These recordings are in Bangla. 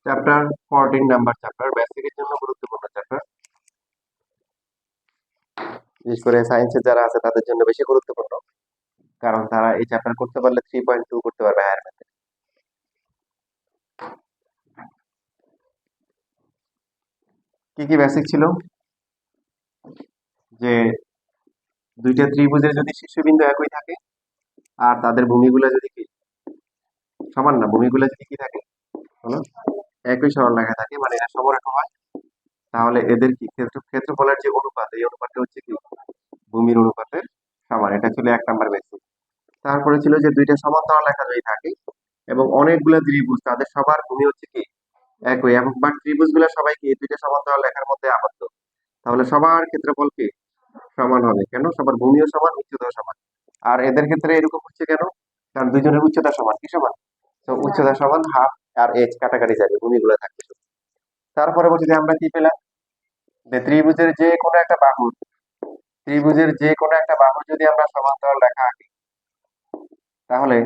চ্যাপ্টার 14 নাম্বার চ্যাপ্টার, বেসিকের জন্য গুরুত্বপূর্ণ চ্যাপ্টার। বিশেষ করে সায়েন্সের যারা আছে তাদের জন্য বেশি গুরুত্বপূর্ণ, কারণ তারা এই চ্যাপ্টার করতে পারলে 3.2 করতে পারবে হায়ার ম্যাথে। কি কি বেসিক ছিল? যে দুইটা ত্রিভুজের যদি শীর্ষবিন্দু একই থাকে আর তাদের ভূমিগুলো যদি কি সমান না, ভূমিগুলো যদি কি থাকে বলো, একই সরলরেখা থাকে, মানে এরা সমরেখা হয়, তাহলে এদের কি ক্ষেত্রফলের যে অনুপাত, এই অনুপাতটা হচ্ছে কি ভূমির অনুপাতের সমান। এটা ছিল 1 নাম্বার বেসিক। তারপরে ছিল যে দুইটা সমান্তরাল রেখা যদি থাকে এবং অনেকগুলো ত্রিভুজ, তাদের সবার ভূমি হচ্ছে কি একই, এবং বা ত্রিভুজ গুলা সবাই কি দুইটা সমান্তরাল রেখার মধ্যে আবদ্ধ, তাহলে সবার ক্ষেত্রফল কি সমান হবে। কেন? সবার ভূমিও সমান, উচ্চতাও সমান। আর এদের ক্ষেত্রে এরকম হচ্ছে কেন? কারণ দুইজনের উচ্চতা সমান। কি সমান? তো উচ্চতা সমান, হাফ আর এজ কাটাকাটি যাবে, ভূমিগুলো থাকবে শুধু। তার পরবর্তীতে আমরা কি পেলাম? যে ত্রিভুজের যে কোনো একটা বাহুর যদি আমরা সমান্তরাল রেখা আঁকি, তাহলে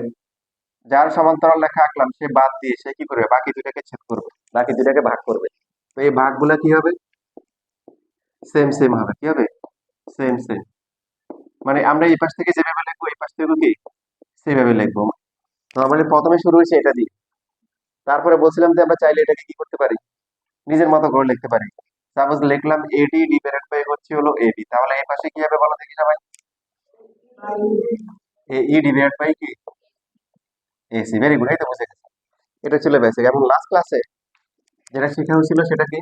যার সমান্তরাল রেখা আঁকলাম সে বাদ দিয়ে সে কি করবে? বাকি দুটাকে ছেদ করবে, বাকি দুটাকে ভাগ করবে। তো এই ভাগগুলা কি হবে? সেম সেম হবে। কি হবে? Same same. মানে আমরা এই পাশ থেকে যেভাবে লিখবো, এই পাশ থেকে কি সেভাবে লিখবো। নরমালি প্রথমে শুরু হয়েছে এটা দিয়ে, তারপরে বলছিলাম যে আমরা চাইলে এটাকে কি করতে পারি, নিজের মতো করে লিখতে পারি। সাপোজ লিখলাম এডি ডিভাইডেড বাই হচ্ছে হলো এবি, তাহলে এই পাশে কি হবে বলো দেখি সবাই? এই ডিভাইডেড বাই কি এসি। ভেরি গুড, এই তো বুঝে গেছে। এটা ছিল বেসিক। এবং লাস্ট ক্লাসে যেটা শেখা হয়েছিল সেটা কি,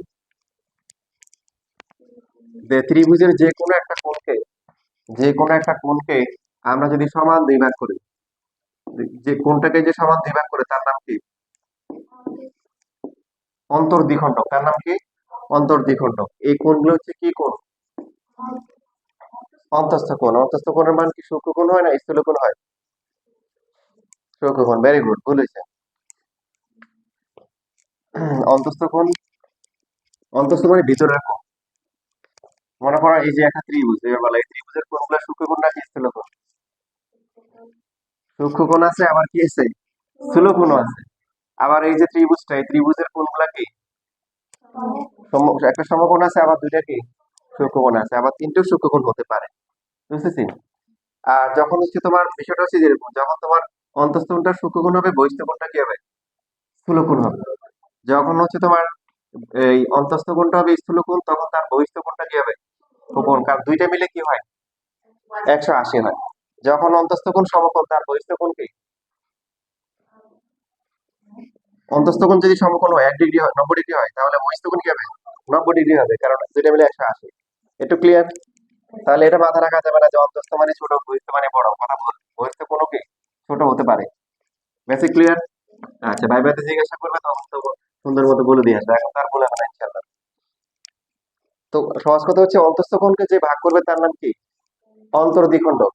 যে ত্রিভুজের যে কোনো একটা কোণকে আমরা যদি সমান দুই ভাগ করি, যে কোণটাকে যে সমান দুই ভাগ করে তার নাম কি? অন্তর্দ্বিখণ্ডক। তার নাম কি? অন্তর্দ্বিখণ্ডক। এই কোণগুলো হচ্ছে কি কোণ? অন্তস্থ কোণ। অন্তস্থ কোণের মান কি সূক্ষ্মকোণ হয় না স্থূলকোণ হয়? সূক্ষ্মকোণ। ভেরি গুড, ভুল হয়েছে। অন্তস্থ কোণ, অন্তস্থ মানে ভিতরের কোণ। মনে করো এই যে একটা ত্রিভুজ, এবার বলো এই ত্রিভুজের কোণগুলো সূক্ষ্মকোণ নাকি স্থূলকোণ? সূক্ষ্মকোণ আছে, আবার কি আছে? স্থূলকোণও আছে। আবার এই যে ত্রিভুজটা, এই ত্রিভুজের কোণগুলা কি একটা সমকোণ আছে, আবার দুইটা কি সূক্ষ্মকোণ আছে, আবার তিনটেও সূক্ষ্মকোণ হতে পারে। বুঝতেছি? আর যখন হচ্ছে তোমার বিষয়টা হচ্ছে যেরকম, যখন তোমার অন্তস্থ কোণটা সূক্ষ্মকোণ হবে, বহিঃস্থ কোণটা কি হবে? স্থূলকোণ হবে। যখন হচ্ছে তোমার এই অন্তস্থ কোণটা হবে স্থূলকোণ, তখন তার বহিঃস্থ কোণটা কি হবে? কোণ। কারণ দুইটা মিলে কি হয়? 180 হয়। যখন অন্তস্থ কোণ সমকোণ, তার বহিঃস্থ কোণ কি? অন্তস্থ কোণ যদি সমকোণ হয় 1 ডিগ্রি হয়, 90 ডিগ্রি হয়, তাহলে বহিঃস্থ কোণ কি হবে? 90 ডিগ্রি হবে, কারণ দুইটা মিলে 180। একটু ক্লিয়ার? তাহলে এটা মাথা রাখা যাবে না যে অন্তস্থ মানে ছোট, বহিঃস্থ মানে বড়। কথা বল, বহিঃস্থ কোণ কি ছোট হতে পারে। Basic clear? আচ্ছা, ভাইবাতে জিজ্ঞাসা করবে তখন তো সুন্দর মতো বলে দিয়ে আসবে, এখন তার বলে হবে না ইনশাল্লাহ। তো সহজ কথা হচ্ছে অন্তস্থ কোণকে যে ভাগ করবে তার নাম কি? অন্তর্দ্বিখণ্ডক।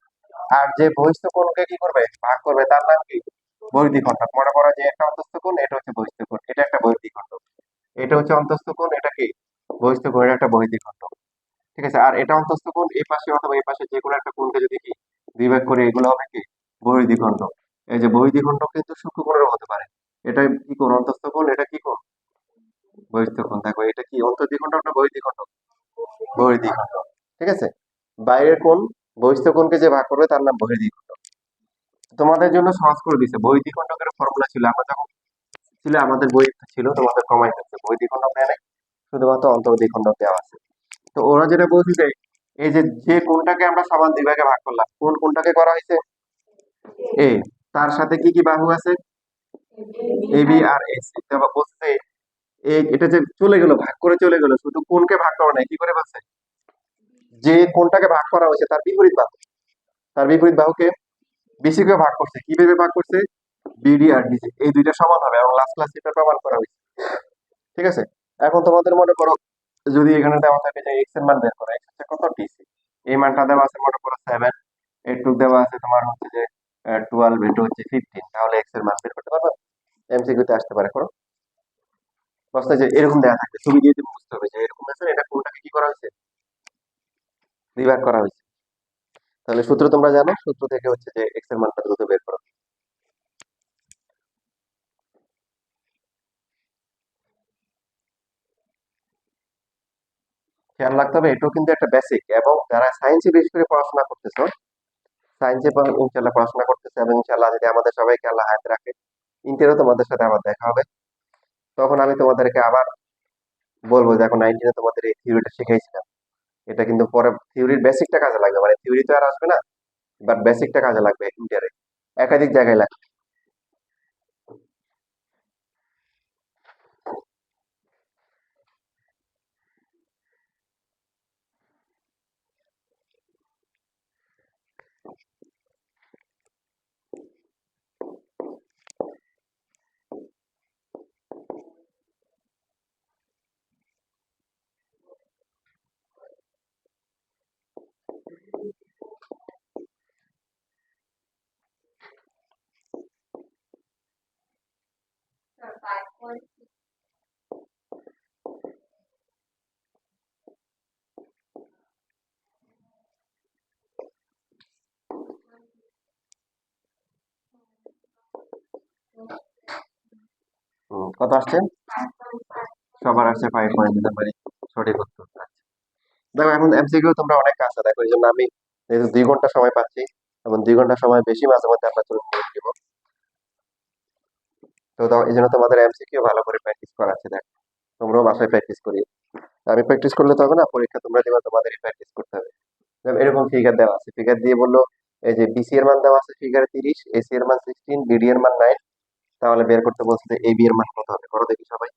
আর যে বহিঃস্থ কোণকে কি করবে? ভাগ করবে, তার নাম কি? বহির্দ্বিখণ্ডক। মনে করো যে একটা অন্তস্থ কোণ, এটা হচ্ছে বহিঃস্থ কোণ, এটা একটা বহির্দ্বিখণ্ডক। এটা হচ্ছে অন্তস্থ কোণ, এটা কি বহিঃস্থ কোণ, এটা একটা বহির্দ্বিখণ্ডক। ঠিক আছে? আর এটা অন্তস্থ কোণ, এই পাশে অথবা এই পাশে যে কোনো একটা কোণকে যদি কি দুই ভাগ করে, এগুলো হবে কি বহির্দ্বিখণ্ডক। এই যে বহির্দ্বিখণ্ডক কিন্তু সূক্ষ্মকোণেরও হতে পারে। এটা কি কোণ? অন্তস্থ কোণ। এটা কি কোণ? বহিঃস্থ কোণ। দেখো এটা কি অন্তর্দ্বিখণ্ডক না বহির্দ্বিখণ্ডক? বহির্দ্বিখণ্ডক। ঠিক আছে? বাইরের কোণ বহিঃস্থ কোণকে যে ভাগ করবে তার নাম বহির্দ্বিখণ্ডক। তোমাদের জন্য সহজ করে দিছে। বহির্দ্বিখণ্ডকের ফর্মুলা ছিল, আমরা যখন ছিল আমাদের বই ছিল, তোমাদের কমাই থাকছে বহির্দ্বিখণ্ডক দেয় নাই, শুধুমাত্র অন্তর্দ্বিখণ্ডক দেওয়া আছে। তো ওরা যেটা বলছে যে এই যে যে কোণটাকে আমরা সমান দুই ভাগে ভাগ করলাম, কোন কোণটাকে করা হয়েছে এ, তার সাথে কি কি বাহু আছে? এবি আর এসি। তারপর বলছে এটা যে চলে গেল, ভাগ করে চলে গেল, শুধু কোণকে ভাগ করা নাই, কি করে বলছে? যে কোণটাকে ভাগ করা হয়েছে তার বিপরীত বাহু, তার বিপরীত বাহুকে বিসি কে ভাগ করছে। কিভাবে ভাগ করছে? বিডি আর ডিসি এই দুইটা সমান হবে, এবং লাস্ট ক্লাসে এটা প্রমাণ করা হয়েছে। ঠিক আছে? এখন তোমাদের মনে করো যদি এখানে দেওয়া থাকে যে এক্স এর মান বের করো, এক্স হচ্ছে কত? ডিসি। এই মানটা দেওয়া আছে মনে করো 7, একটু দেওয়া আছে তোমার হচ্ছে যে 12, এটা হচ্ছে 15, তাহলে এক্স এর মান বের করতে পারবে? এমসিকিউ তে আসতে পারে, করো। প্রশ্নে যে এরকম দেওয়া থাকবে, ছবি দিয়ে তুমি বুঝতে হবে যে এরকম আছে, এটা কোনটাকে কি করা হয়েছে? বিভাগ করা হয়েছে। তাহলে সূত্র তোমরা জানো, সূত্র থেকে হচ্ছে যে এক্স এর মানটা দ্রুত বের করো। খেয়াল রাখতে হবে, এটাও কিন্তু একটা বেসিক। এবং যারা সায়েন্সে বেশি করে পড়াশোনা করতেছো, সায়েন্সে ইনশাল্লাহ পড়াশোনা করতেছে, এবং ইনশাল্লাহ যদি আমাদের সবাইকে আল্লাহ হায়াত রাখে, ইন্টারও তোমাদের সাথে আবার দেখা হবে। তখন আমি তোমাদেরকে আবার বলবো যে এখন 19-এ তোমাদের এই থিওরিটা শিখাইছিলাম, এটা কিন্তু পরে থিওরির বেসিকটা কাজে লাগবে, মানে থিওরি তো আর আসবে না, বাট বেসিকটা কাজে লাগবে ইন্টারে, একাধিক জায়গায় লাগবে। কত আসছে? সবার আসছে 5 পয়েন্ট, মানে সঠিক উত্তর। আচ্ছা, দেখো এখন এমসিকিউ তোমরা অনেক কাছে, দেখো এই জন্য আমি যেহেতু 2 ঘন্টা সময় পাচ্ছি, এবং 2 ঘন্টা সময় বেশি মাঝে মধ্যে আপনার জন্য করে দিব। তো এই জন্য তোমাদের এমসিকিউ ভালো করে প্র্যাকটিস করাচ্ছি। দেখো তোমরাও বাসায় প্র্যাকটিস করি, আমি প্র্যাকটিস করলে তো হবে না, পরীক্ষা তোমরা দিবা, তোমাদেরই প্র্যাকটিস করতে হবে। যেমন এরকম ফিগার দেওয়া আছে, ফিগার দিয়ে বললো এই যে বিসি এর মান দেওয়া আছে ফিগারে 30, এসি এর মান 16, বিডি এর মান 9, তাহলে বের করতে বলছে যে এবি এর মান কত হবে, করো দেখি সবাই।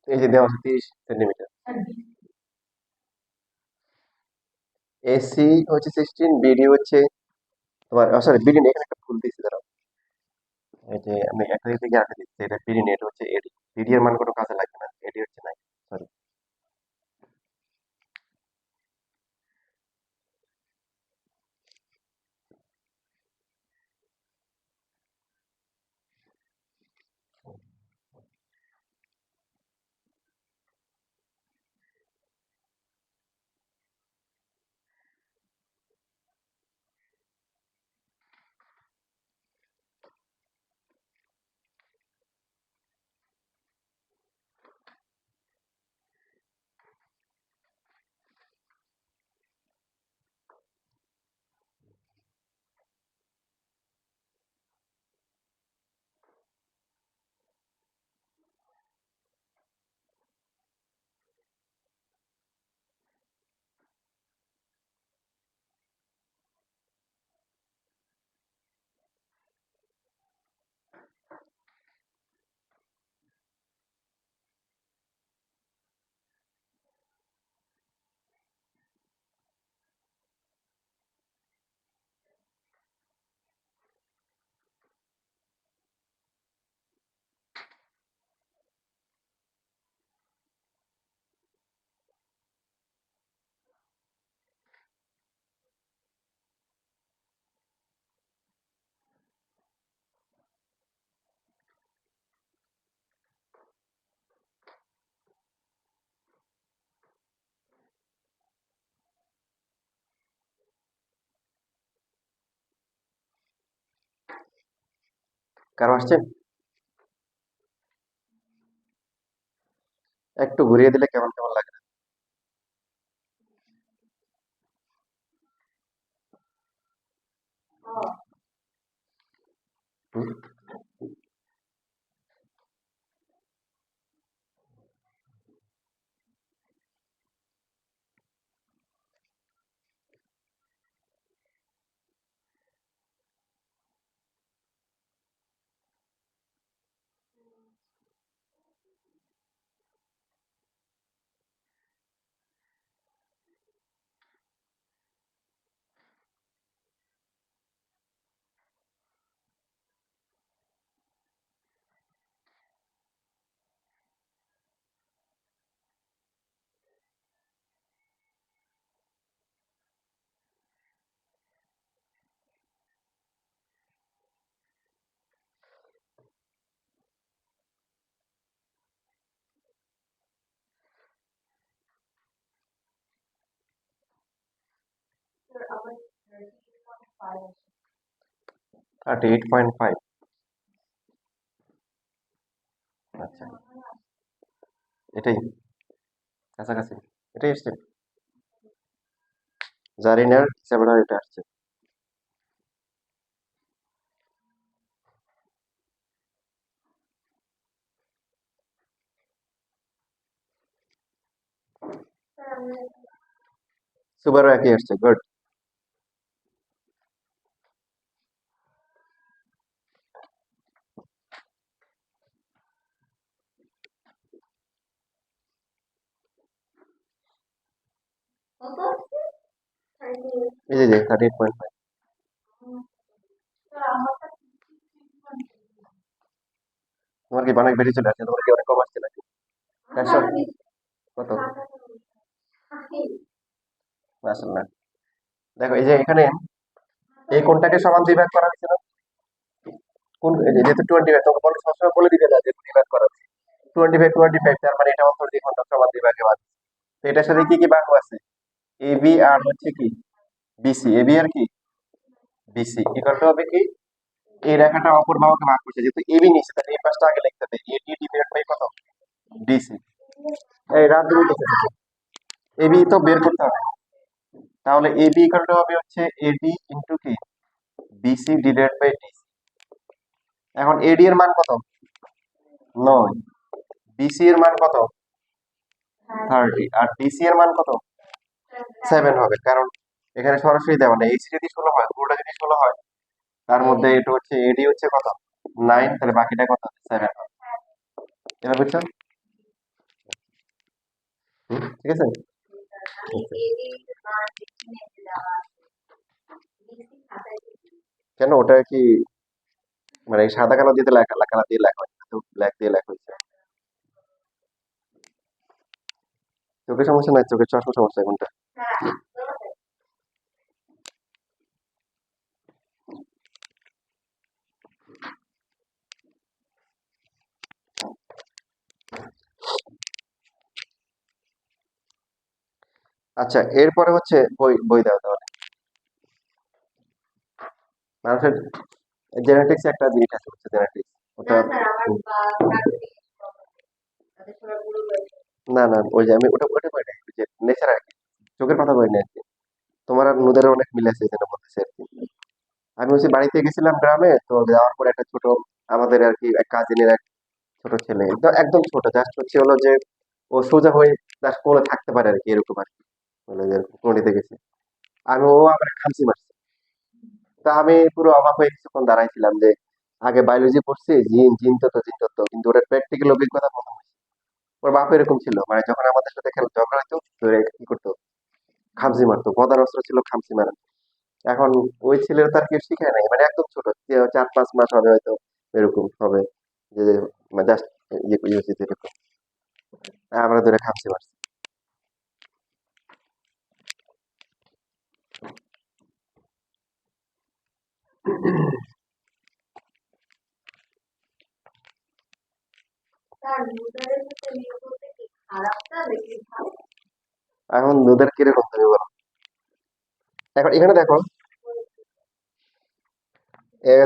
এই যে দেওয়া আছে 30 সেন্টিমিটার, এসি হচ্ছে 16, বিডি হচ্ছে তোমার, সরি বিডি নেই, এখানে একটা ভুল দিচ্ছি দাঁড়াও, এই যে আমি একটা দিক থেকে আরেকটা দিচ্ছি, এটা বিডি নেই, এটা হচ্ছে এডি। বিডি এর মান কোনো কাজে লাগবে না, এডি হচ্ছে 9, সরি। কারো আসছে? একটু ঘুরিয়ে দিলে কেমন কেমন লাগে। হুম? আর 8.5। আচ্ছা, এটাই কাছাকাছি, এটাই আসছে। জারিনার 7 এটা আসছে। সুবারও একই আসছে, গুড। এই যে 38.5। তোমার কি অনেক বেশি চলে আসছে? তোমার কি অনেক কম আসছে নাকি? 400? কত? আসলে না। দেখো এই যে এখানে এই কোনটাকে সমান দুই ভাগ করা হয়েছিল? কোন এই যে যেহেতু 25, তোমাকে বলে সবসময় বলে দিবে না যে দুই ভাগ করা হয়েছে। 25 তার মানে এটা অন্তর দ্বিখণ্ড সমান দুই ভাগে ভাগ। তো এটার সাথে কি কি বাহু আছে? এবি আর হচ্ছে কি বিসি, এবি আর কি বিসি ইকুয়াল টু হবে কি, এই রেখাটা অপর বাহুকে ভাগ করছে, যেহেতু এবি নিচে তাহলে এই পাশটা আগে লিখতে হবে, এডি ডিভাইডেড বাই কত, ডিসি। এই রাত দুটো দেখেছে, এবি তো বের করতে হবে। তাহলে এবি ইকুয়াল টু হবে হচ্ছে এডি ইনটু কি বিসি ডিভাইডেড বাই ডিসি। এখন এডি এর মান কত, 9। বিসি এর মান কত, 30। আর ডিসি এর মান কত, 7 হবে, কারণ এখানে সরাসরি দেওয়া নেই। এইচ যদি 16 হয়, পুরোটা যদি 16 হয়, তার মধ্যে এটা হচ্ছে এডি হচ্ছে কত, 9, তাহলে বাকিটা কত, 7 হবে। এবার বুঝছো? ঠিক আছে। কেন ওটা কি মানে সাদা কালো দিয়ে লেখা, কালা দিয়ে লেখা হয়েছে, তো ব্ল্যাক দিয়ে লেখা হয়েছে। চোখের সমস্যা নাই, চোখের চশমা সমস্যা কোনটা? আচ্ছা, এরপরে হচ্ছে বই বই দাও তাহলে। মানুষের জেনেটিক্স একটা জিনিস আছে, হচ্ছে জেনেটিক্স। ওটা না না, ওই যে আমি ওটা ওটা বই নাই, ওই যে নেচার আর কি, চোখের কথা বই নাই আর কি। তোমার আর নোদের অনেক মিল আছে, এই জন্য বলতেছি আর কি। আমি হচ্ছে বাড়িতে গেছিলাম গ্রামে, তো যাওয়ার পরে একটা ছোট আমাদের আর কি এক কাজিনের এক ছোট ছেলে, একদম ছোট, জাস্ট হচ্ছে হলো যে ও সোজা হয়ে জাস্ট কোলে থাকতে পারে আর কি, এরকম আর কি। মানে যে নদীতে গেছে, আমি ও আবার খামচি মারছে। তা আমি পুরো অবাক হয়ে কিছুক্ষণ দাঁড়াইছিলাম যে আগে বায়োলজি পড়ছি, জিন জিন তত্ত্ব জিন তত্ত্ব, কিন্তু ওটা প্র্যাকটিক্যাল অভিজ্ঞতা প্রথম হয়েছে। ওর বাপ এরকম ছিল, মানে যখন আমাদের সাথে খেলা ঝগড়া হতো ধরে কি করতো, খামচি মারতো, গদার অস্ত্র ছিল খামচি মারা। এখন ওই ছেলের তার কেউ শিখায় নাই, মানে একদম ছোট, 4-5 মাস হবে হয়তো, এরকম হবে যে জাস্ট ইয়ে ইয়ে হচ্ছে এরকম, আমরা ধরে খামচি মারছি। এখন দুধের কিরকম তুমি বলো? এখন এখানে দেখো,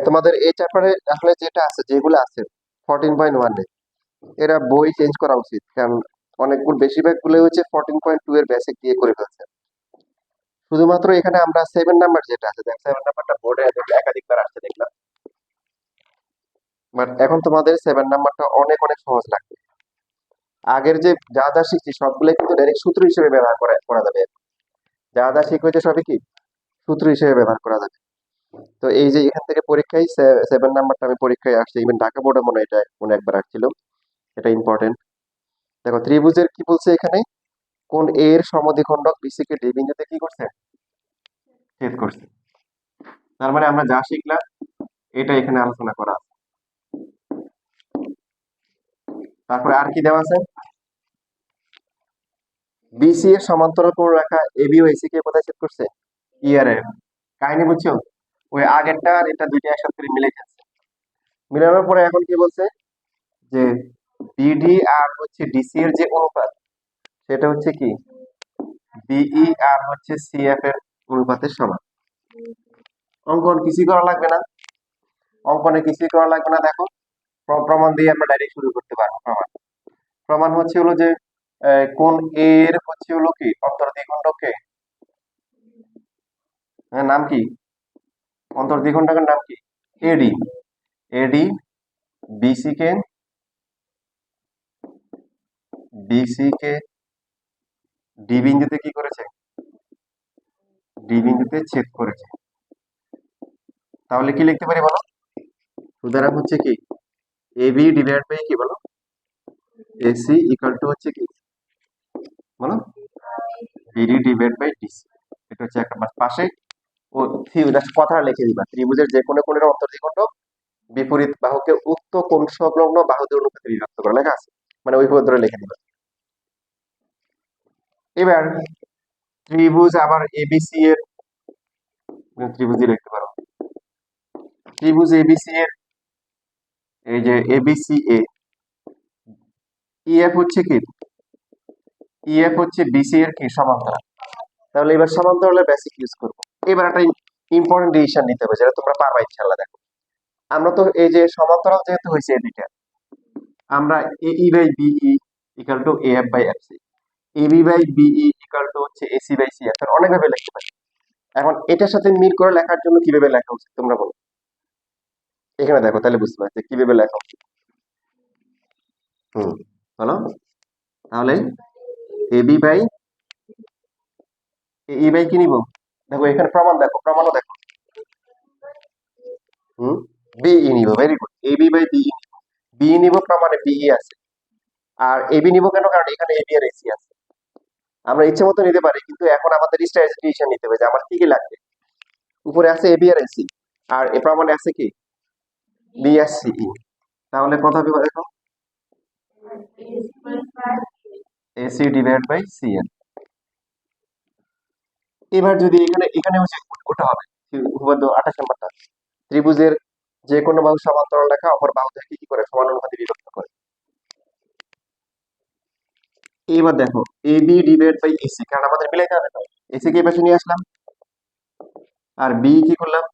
তোমাদের এই চ্যাপ্টারে আসলে যেটা আছে, যেগুলো আছে 14.1 এরা বই চেঞ্জ করা উচিত, কারণ অনেকগুলো বেশিরভাগ গুলো হচ্ছে 14.2 এর বেসিক দিয়ে করে ফেলছে। শুধুমাত্র এখানে আমরা 7 নাম্বার যেটা আছে, দেখ 7 নাম্বারটা বোর্ডে একাধিকবার আসছে দেখলাম, বাট এখন তোমাদের 7 নাম্বারটা অনেক অনেক সহজ লাগবে। আগের যে যা যা শিখছি সবগুলো কিন্তু ডাইরেক্ট সূত্র হিসেবে ব্যবহার করা যাবে। যা যা শিখেছে সবই কি সূত্র হিসেবে ব্যবহার করা যাবে। তো এই যে এখান থেকে পরীক্ষায় 7 নাম্বারটা আমি পরীক্ষায় আসছে, ইভেন ঢাকা বোর্ডে মনে হয় এটা মনে একবার আসছিল। এটা ইম্পর্টেন্ট। দেখো ত্রিভুজের কি বলছে এখানে, কোন এ এর সমদ্বিখণ্ডক বিসি কে ডি বিন্দুতে কি করছে, ছেদ করছে। তার মানে আমরা যা শিখলাম এটা এখানে আলোচনা করা আছে। তারপরে আর কি দেওয়া আছে, বিসি এর সমান্তরাল কোণ রেখা এবি ও এসি কে কোথায় ছেদ করছে, ইয়ার এর। কাহিনী বুঝছো, ওই আগেরটা আর এটা দুইটা একসাথে মিলে গেছে। মিলানোর পরে এখন কি বলছে যে বিডি আর হচ্ছে ডিসি এর যে অনুপাত, সেটা হচ্ছে কি বিই আর হচ্ছে সিএফ এর অনুপাতের সমান। অঙ্কন কিছুই করা লাগবে না, অঙ্কনে কিছুই করা লাগবে না। দেখো প্রমাণ দিয়ে আমরা ডাইরেক্ট শুরু করতে পারবো। প্রমাণ প্রমাণ হচ্ছে হলো যে কোন এর হচ্ছে হলো কি অন্তর্দ্বিখণ্ডকে, নাম কি, অন্তর্দ্বিখণ্ডকের নাম কি, এডি। এডি বিসি কে বিসি কে ডি বিন্দুতে কি করেছে, ডি বিন্দুতে ছেদ করেছে। তাহলে কি লিখতে পারি বলো, সুতরাং হচ্ছে কি এবি ডিভাইড বাই কি বলো, এসি ইকুয়াল টু হচ্ছে কি বলো, বিডি ডিভাইড বাই ডিসি। এটা হচ্ছে একটা পাশে ও কথাটা লিখে দিবা, ত্রিভুজের যে কোনো কোণের অন্তর্দ্বিখণ্ডক বিপরীত বাহুকে উক্ত কোণ সংলগ্ন বাহুদের অনুপাতে বিভক্ত করা, লেখা আছে, মানে ওই ধরে লিখে দিবা। এবার ত্রিভুজ আবার এবিসি এর, ত্রিভুজই লিখতে পারো, ত্রিভুজ এবিসি এর এই যে এবিসি এ, ইএফ হচ্ছে কি, ইএফ হচ্ছে বিসি এর কি সমান্তরাল। তাহলে এবার সমান্তরালের বেসিক ইউজ করবো। এবার একটা ইম্পর্টেন্ট ডিসিশন নিতে হবে, যেটা তোমরা পারবা ইনশাআল্লাহ। দেখো আমরা তো এই যে সমান্তরাল যেহেতু হয়েছে এদিকে, আমরা এই by BE equal to AF by FC, AB by BE equal to হচ্ছে এসি বাই সিএফ, অনেক ভাবে লিখতে পারি। এখন এটার সাথে মিল করে লেখার জন্য কিভাবে লেখা উচিত তোমরা বলো, এখানে দেখো তাহলে বুঝতে পারছি কিভাবে লেখা উচিত। হুম, বলো তাহলে এবি বাই ই বাই কি নিব, দেখো এখানে প্রমাণ, দেখো প্রমাণও দেখো। হুম, বিই নিব, very good, AB by BE, BE নিব প্রমাণে বিই আছে। আর এবি নিব কেন, কারণ এখানে এবি আর এসি আছে। আমরা ইচ্ছে মতো নিতে পারি, কিন্তু এখন আমাদের স্ট্র্যাটেজি ডিসিশন নিতে হবে যে আমার কি কি লাগবে। উপরে আছে এবি আর এসি, আর এ প্রমাণে আছে কি বি আর সিই। তাহলে কত হবে দেখো, এসি ডিভাইড বাই সিএল। এবার যদি এখানে এখানে হচ্ছে ওটা হবে উপপাদ্য 28 নাম্বারটা, ত্রিভুজের যে কোনো বাহু সমান্তরাল রেখা অপর বাহু থেকে কি করে সমানুপাতে বিভক্ত করে। এবার দেখো এবি ডিভাইড বাই এসি, কারণ আমাদের মিলাইতে হবে তো, এসি কে এই পাশে নিয়ে আসলাম, আর বি কি করলাম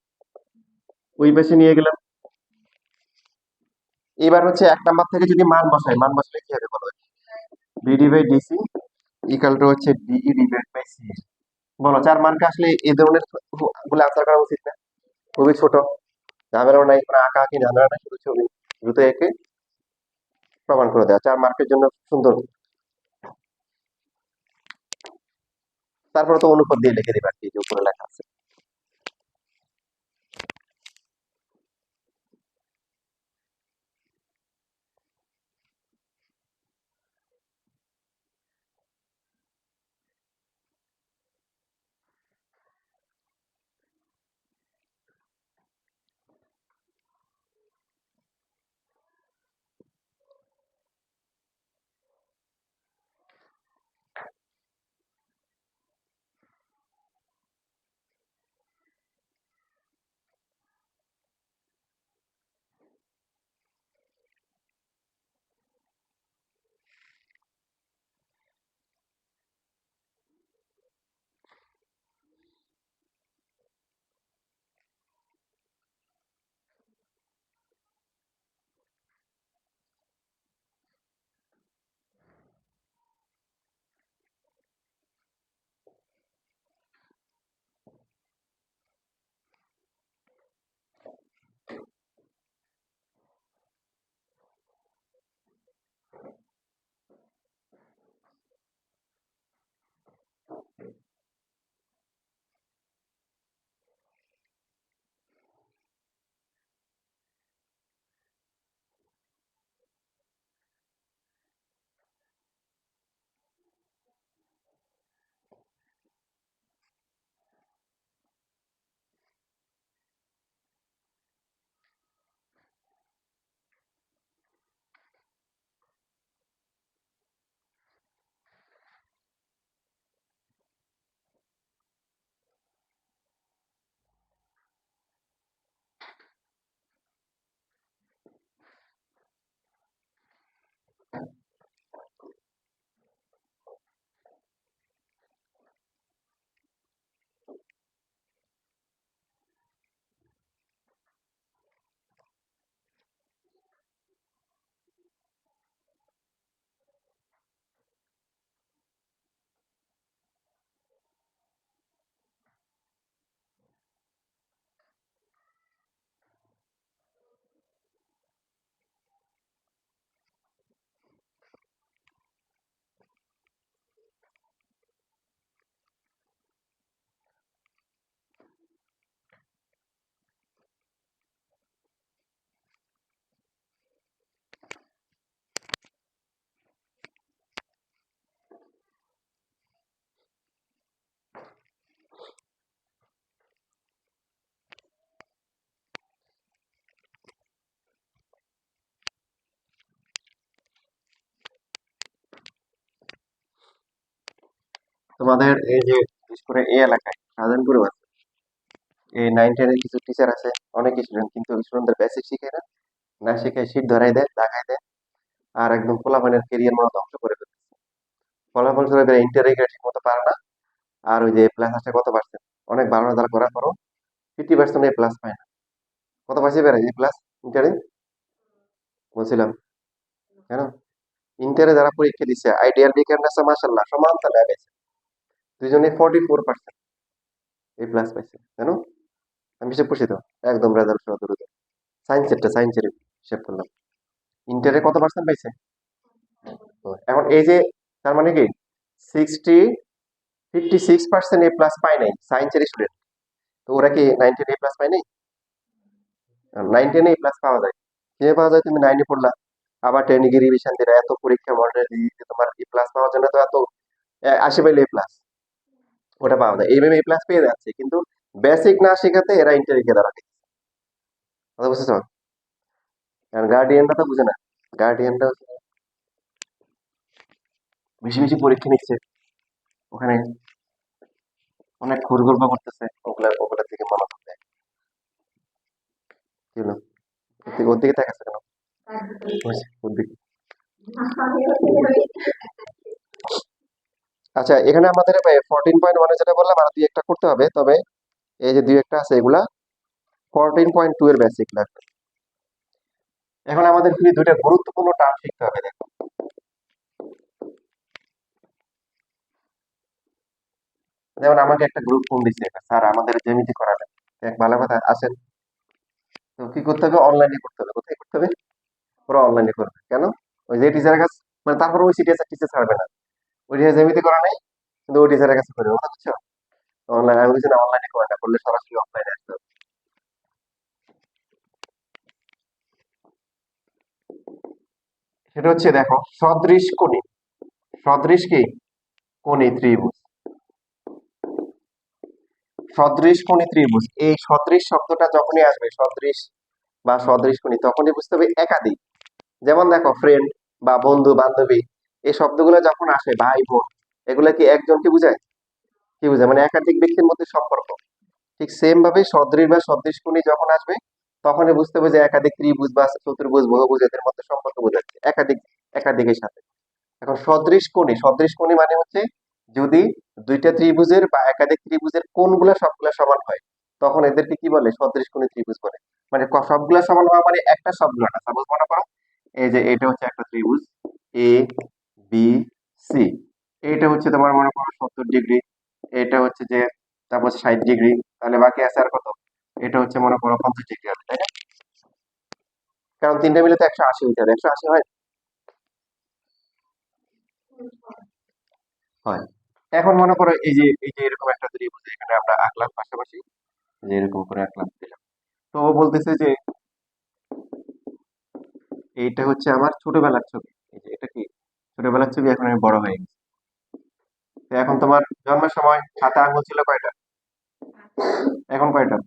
ওই পাশে নিয়ে গেলাম। এবার হচ্ছে 1 নাম্বার থেকে যদি মান বসাই, মান বসালে কি হবে বলো, BD by DC equal to হচ্ছে বিই ডিভাইড বাই সি। বলো 4 মানকে আসলে এই ধরনের গুলো আনসার করা উচিত না, খুবই ছোট, ঝামেলাও নাই, কোনো আঁকা আঁকি ঝামেলা নাই, শুধু ছবি দ্রুত একে প্রমাণ করে দেওয়া, 4 মার্কের জন্য সুন্দর। তারপরে তো অনুপাত দিয়ে লিখে দিবা আর কি, যে উপরে লেখা আছে। তোমাদের এই যে বিশেষ করে এই এলাকায় শাহজাহানপুরেও আছে, এই 9-10 এর কিছু টিচার আছে, অনেক স্টুডেন্ট কিন্তু স্টুডেন্টদের বেসিক শিখায় না, না শিখায় শীট ধরাই দেয়, লাগাই দেয়, আর একদম পোলাপানের কেরিয়ার মনে ধ্বংস করে ফেলে। ফলাফল হিসেবে ইন্টারে ঠিক মতো পারে না। আর ওই যে প্লাস আসে কত পার্সেন্ট, অনেক বাড়ানো দ্বারা করার পরও 50% এ প্লাস পায় না। কত পাইছে বেড়ে এই প্লাস ইন্টারে বলছিলাম কেন? ইন্টারে যারা পরীক্ষা দিচ্ছে আইডিয়াল বিজ্ঞান মাসাল্লাহ সমান তালে গেছে, দুজনে 44% এই প্লাস পাইছে জানো। আমি হিসেব করছি তো, একদম রেজাল্ট সহ দ্রুত। সায়েন্সের হিসেব করলাম, ইন্টারে কত পার্সেন্ট পাইছে। তো এখন এই যে তার মানে কি 56% এ প্লাস পায় নাই সায়েন্সের স্টুডেন্ট, তো ওরা কি 19 এ প্লাস পায় নাই? 19 এ প্লাস পাওয়া যায়, কিভাবে পাওয়া যায়? তুমি 9 পড়লা, আবার 10 গিয়ে রিভিশন দিলে, এত পরীক্ষা মডেল দিয়ে তোমার এ প্লাস পাওয়ার জন্য তো এত 80 পাইলে এ প্লাস, ওটা পাওয়া যায়, এইভাবে এ প্লাস পেয়ে যাচ্ছে। কিন্তু বেসিক না শেখাতে এরা ইন্টারিকে দাঁড়াবে, কথা বুঝেছো? কারণ গার্ডিয়ানরা তো বুঝে না, গার্ডিয়ানরা বেশি বেশি পরীক্ষা নিচ্ছে, ওখানে অনেক ঘুরঘুর করতেছে, ওগুলার দিকে মনোযোগ দেয়। কি হলো? ওর দিকে তাকাচ্ছে কেন? ওর দিকে। আচ্ছা, এখানে আমাদের 14.1 যেটা বললাম আর দুই একটা করতে হবে, তবে এই যে দুই একটা আছে এগুলা 14.2 এর বেসিক লাগবে। এখন আমাদের কি দুইটা গুরুত্বপূর্ণ টার্ম শিখতে হবে, দেখো। যেমন আমাকে একটা গ্রুপ ফোন দিচ্ছে, স্যার আমাদের জ্যামিতি করাবেন, এক ভালো কথা আসেন। তো কি করতে হবে? অনলাইনে করতে হবে। কোথায় করতে হবে? পুরো অনলাইনে করবে কেন? ওই যে টিচারের কাছে, মানে তারপর ওই টিচার টিচার ছাড়বে না, ওই টিচার জ্যামিতি করা নেই কিন্তু ওই টিচারের কাছে করবে, কথা বুঝছো? অনলাইন আমি বলছি না, অনলাইনে করে না, করলে সরাসরি অফলাইনে আসতে হবে। সেটা হচ্ছে দেখো, সদৃশ কোণী, সদৃশ কি কোণী ত্রিভুজ, সদৃশ কোণী ত্রিভুজ, এই সদৃশ শব্দটা যখনই আসবে, সদৃশ বা সদৃশ কোণী, তখনই বুঝতে হবে একাধিক। যেমন দেখো ফ্রেন্ড বা বন্ধু বান্ধবী, এই শব্দগুলো যখন আসে, ভাই বোন, এগুলা কি একজনকে বোঝায়? কি বোঝায়? মানে একাধিক ব্যক্তির মধ্যে সম্পর্ক। ঠিক সেম ভাবে সদৃশ বা সদৃশ কোণী যখন আসবে, তখনই বুঝতে হবে যে একাধিক ত্রিভুজ বা চতুর্ভুজ বহুভুজ এদের মধ্যে সম্পর্ক বোঝাচ্ছে, একাধিক একাধিকের সাথে। এখন সদৃশ কোণী মানে হচ্ছে যদি দুইটা ত্রিভুজের বা একাধিক ত্রিভুজের কোণগুলা সবগুলা সমান হয়, তখন এদেরকে কি বলে? সদৃশ কোণী ত্রিভুজ বলে। মানে সবগুলা সমান হওয়া মানে একটা সবগুলা না। সাপোজ মনে করো এই যে এটা হচ্ছে একটা ত্রিভুজ এ বি সি, এইটা হচ্ছে তোমার মনে করো 70 ডিগ্রি, এটা হচ্ছে যে তারপর 60 ডিগ্রি, তাহলে বাকি আছে আর কত? এটা হচ্ছে মনে করো 50 ডিগ্রি হবে, তাই না? কারণ তিনটা মিলে তো 180 হইতে হবে, 180 হয়। হয়। এখন মনে করো এই যে এরকম একটা ত্রিভুজ এখানে আমরা আঁকলাম পাশাপাশি, যে এরকম করে আঁকলাম দিলাম। তো ও বলতেছে যে এইটা হচ্ছে আমার ছোটবেলার ছবি, এই যে এটা কি ছোটবেলার ছবি, এখন আমি বড় হয়ে গেছি। তো এখন তোমার জন্মের সময় হাতে আঙ্গুল ছিল কয়টা? এখন কয়টা?